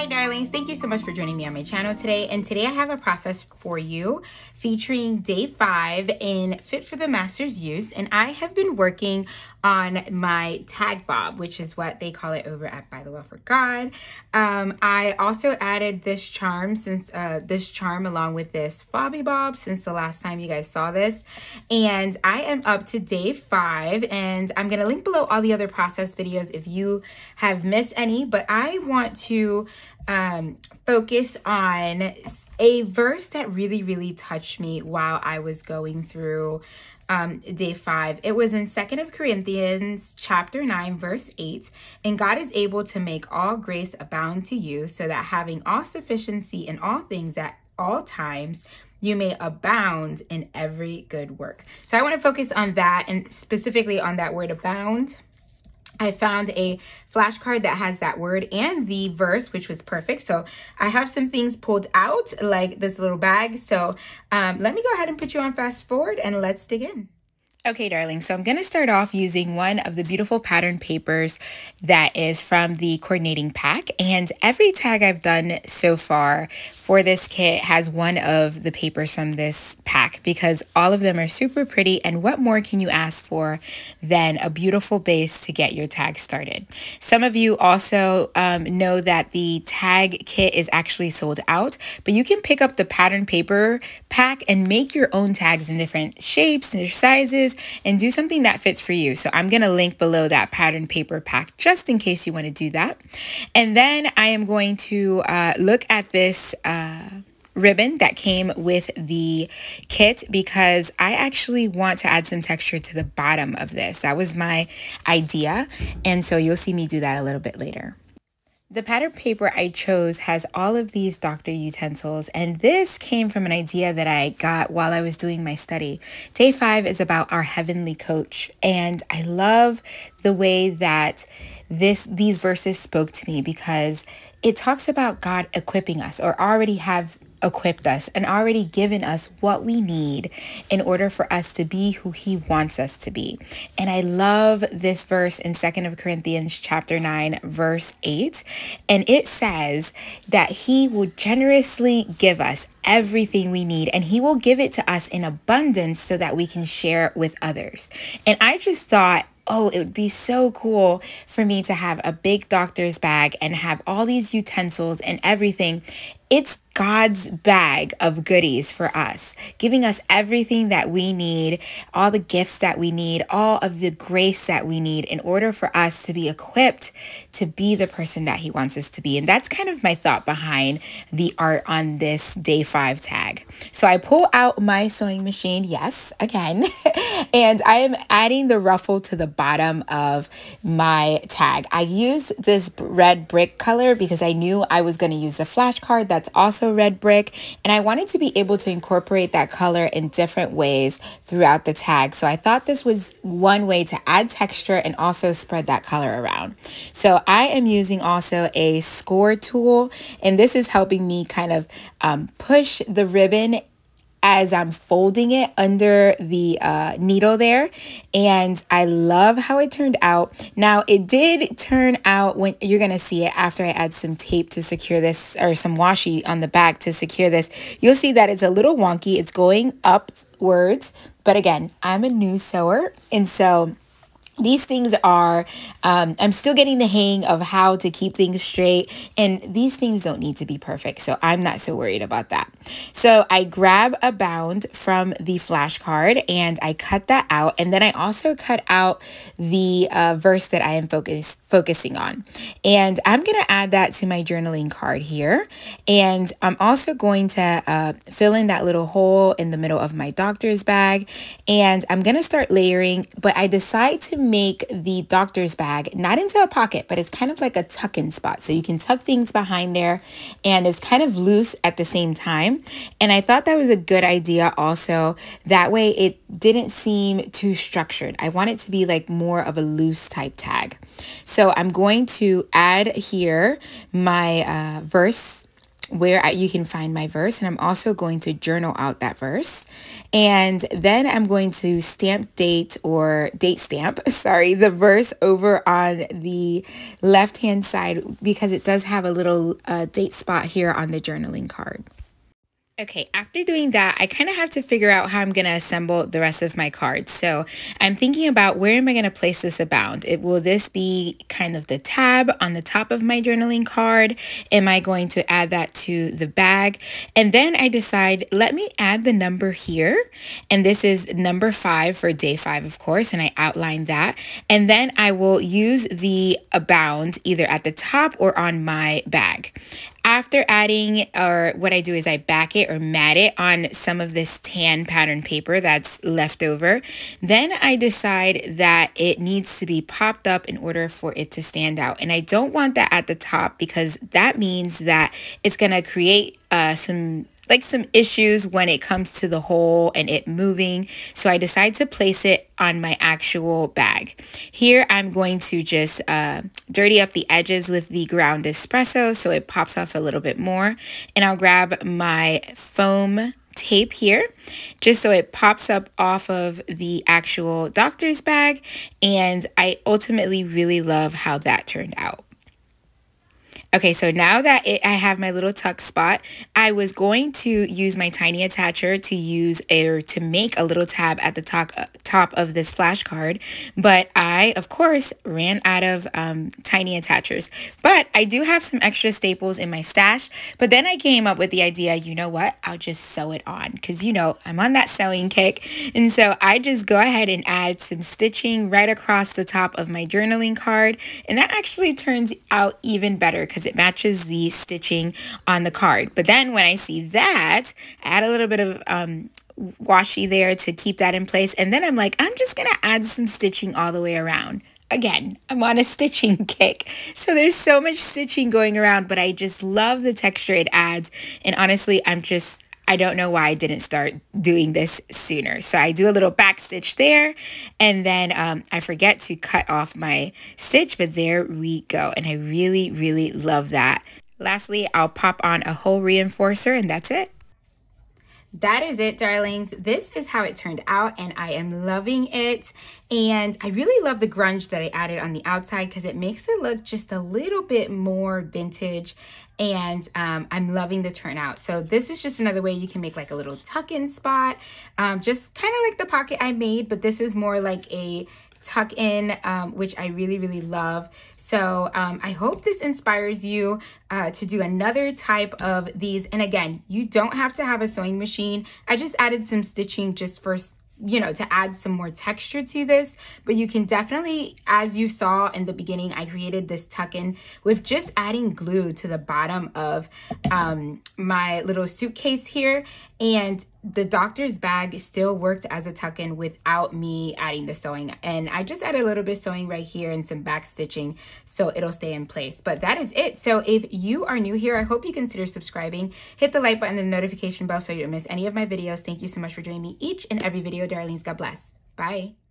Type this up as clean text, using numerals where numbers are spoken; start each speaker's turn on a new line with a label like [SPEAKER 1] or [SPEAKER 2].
[SPEAKER 1] Hi darlings, thank you so much for joining me on my channel today. And today I have a process for you featuring day 5 in Fit for the Master's Use. And I have been working on my tag bob, which is what they call it over at ByTheWell4God. I also added this charm along with this fobby bob since the last time you guys saw this. And I am up to day 5, and I'm gonna link below all the other process videos if you have missed any, but I want to focus on a verse that really touched me while I was going through day 5. It was in 2 Corinthians chapter 9 verse 8. And God is able to make all grace abound to you, so that having all sufficiency in all things at all times, you may abound in every good work. So I want to focus on that, and specifically on that word abound. I found a flashcard that has that word and the verse, which was perfect. So I have some things pulled out, like this little bag. So let me go ahead and put you on fast forward and let's dig in. Okay, darling, so I'm going to start off using one of the beautiful pattern papers that is from the coordinating pack. And every tag I've done so far for this kit has one of the papers from this pack, because all of them are super pretty. And what more can you ask for than a beautiful base to get your tag started? Some of you also know that the tag kit is actually sold out, but you can pick up the pattern paper pack and make your own tags in different shapes and sizes, and do something that fits for you. So I'm going to link below that pattern paper pack just in case you want to do that. And then I am going to look at this ribbon that came with the kit, because I actually want to add some texture to the bottom of this. That was my idea, and so you'll see me do that a little bit later. The pattern paper I chose has all of these doctor utensils, and this came from an idea that I got while I was doing my study. Day 5 is about our heavenly coach, and I love the way that these verses spoke to me, because it talks about God equipping us, or already have equipped us and already given us what we need in order for us to be who he wants us to be. And I love this verse in 2 Corinthians chapter 9 verse 8, and it says that he will generously give us everything we need, and he will give it to us in abundance so that we can share it with others. And I just thought, oh, it would be so cool for me to have a big doctor's bag and have all these utensils and everything. It's God's bag of goodies for us, giving us everything that we need, all the gifts that we need, all of the grace that we need in order for us to be equipped to be the person that he wants us to be. And that's kind of my thought behind the art on this day 5 tag. So I pull out my sewing machine, yes, again, and I am adding the ruffle to the bottom of my tag. I used this red brick color because I knew I was going to use the flashcard that's also red brick, and I wanted to be able to incorporate that color in different ways throughout the tag. So I thought this was one way to add texture and also spread that color around. So I am using also a score tool, and this is helping me kind of push the ribbon as I'm folding it under the needle there. And I love how it turned out. Now, it did turn out, when you're gonna see it after I add some tape to secure this, or some washi on the back to secure this, you'll see that it's a little wonky. It's going upwards, but again, I'm a new sewer, and so these things are, I'm still getting the hang of how to keep things straight, and these things don't need to be perfect, so I'm not so worried about that. So I grab a bound from the flashcard and I cut that out, and then I also cut out the verse that I am focusing on. And I'm going to add that to my journaling card here, and I'm also going to fill in that little hole in the middle of my doctor's bag, and I'm going to start layering, but I decide to make the doctor's bag not into a pocket, but it's kind of like a tuck-in spot, so you can tuck things behind there, and it's kind of loose at the same time. And I thought that was a good idea also. That way it didn't seem too structured. I want it to be like more of a loose type tag. So I'm going to add here my verse where you can find my verse, and I'm also going to journal out that verse. And then I'm going to stamp the verse over on the left hand side, because it does have a little date spot here on the journaling card. Okay, after doing that, I kind of have to figure out how I'm going to assemble the rest of my cards. So I'm thinking about, where am I going to place this abound? Will this be kind of the tab on the top of my journaling card? Am I going to add that to the bag? And then I decide, let me add the number here. And this is number 5 for day 5, of course. And I outline that. And then I will use the abound either at the top or on my bag. After adding, or what I do is I back it or mat it on some of this tan pattern paper that's left over. Then I decide that it needs to be popped up in order for it to stand out. And I don't want that at the top, because that means that it's going to create some issues when it comes to the hole and it moving. So I decide to place it on my actual bag. Here I'm going to just dirty up the edges with the ground espresso so it pops off a little bit more. And I'll grab my foam tape here just so it pops up off of the actual doctor's bag. And I ultimately really love how that turned out. Okay, so now that I have my little tuck spot, I was going to use my tiny attacher to make a little tab at the top of this flashcard, but I, of course, ran out of tiny attachers. But I do have some extra staples in my stash, but then I came up with the idea, you know what, I'll just sew it on, because, you know, I'm on that sewing kick. And so I just go ahead and add some stitching right across the top of my journaling card, and that actually turns out even better because it matches the stitching on the card. But then when I see that, I add a little bit of washi there to keep that in place. And then I'm like, I'm just going to add some stitching all the way around. Again, I'm on a stitching kick. So there's so much stitching going around, but I just love the texture it adds. And honestly, I don't know why I didn't start doing this sooner. So I do a little back stitch there, and then I forget to cut off my stitch, but there we go. And I really, really love that. Lastly, I'll pop on a hole reinforcer, and that's it. That is it, darlings. This is how it turned out, and I am loving it. And I really love the grunge that I added on the outside, because it makes it look just a little bit more vintage, and I'm loving the turnout. So this is just another way you can make like a little tuck-in spot, just kind of like the pocket I made, but this is more like a tuck in, which I really, really love. So I hope this inspires you to do another type of these. And again, you don't have to have a sewing machine. I just added some stitching just for, you know, to add some more texture to this, but you can definitely, as you saw in the beginning, I created this tuck-in with just adding glue to the bottom of my little suitcase here, and the doctor's bag still worked as a tuck-in without me adding the sewing. And I just added a little bit of sewing right here and some back stitching so it'll stay in place. But that is it. So if you are new here, I hope you consider subscribing. Hit the like button and the notification bell so you don't miss any of my videos. Thank you so much for joining me each and every video, darlings. God bless. Bye.